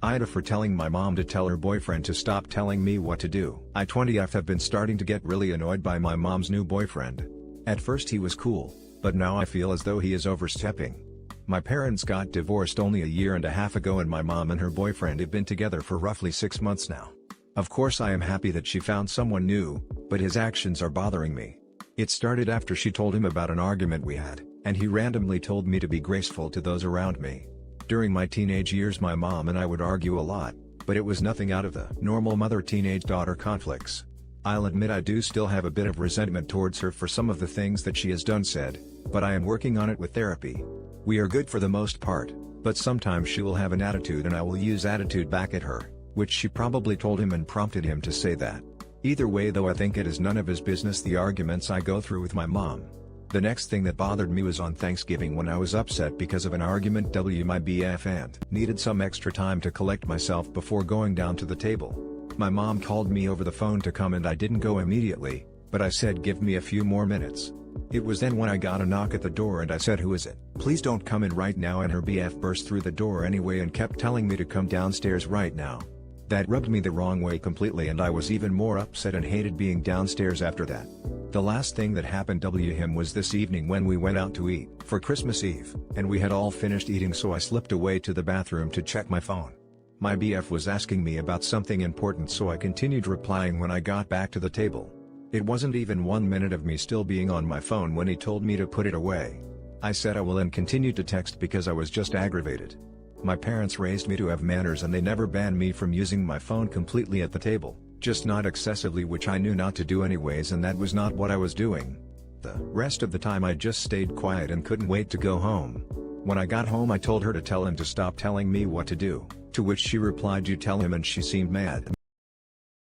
AITA for telling my mom to tell her boyfriend to stop telling me what to do. I 20F have been starting to get really annoyed by my mom's new boyfriend. At first he was cool, but now I feel as though he is overstepping. My parents got divorced only a year and a half ago and my mom and her boyfriend have been together for roughly 6 months now. Of course I am happy that she found someone new, but his actions are bothering me. It started after she told him about an argument we had, and he randomly told me to be graceful to those around me. During my teenage years my mom and I would argue a lot, but it was nothing out of the normal mother-teenage-daughter conflicts. I'll admit I do still have a bit of resentment towards her for some of the things that she has done said, but I am working on it with therapy. We are good for the most part, but sometimes she will have an attitude and I will use attitude back at her, which she probably told him and prompted him to say that. Either way though I think it is none of his business the arguments I go through with my mom. The next thing that bothered me was on Thanksgiving when I was upset because of an argument with my BF and needed some extra time to collect myself before going down to the table. My mom called me over the phone to come and I didn't go immediately, but I said give me a few more minutes. It was then when I got a knock at the door and I said who is it? Please don't come in right now and her BF burst through the door anyway and kept telling me to come downstairs right now. That rubbed me the wrong way completely and I was even more upset and hated being downstairs after that. The last thing that happened to him was this evening when we went out to eat for Christmas Eve, and we had all finished eating so I slipped away to the bathroom to check my phone. My BF was asking me about something important so I continued replying when I got back to the table. It wasn't even 1 minute of me still being on my phone when he told me to put it away. I said I will and continued to text because I was just aggravated. My parents raised me to have manners and they never banned me from using my phone completely at the table, just not excessively, which I knew not to do anyways, and that was not what I was doing. The rest of the time I just stayed quiet and couldn't wait to go home. When I got home I told her to tell him to stop telling me what to do, to which she replied you tell him, and she seemed mad.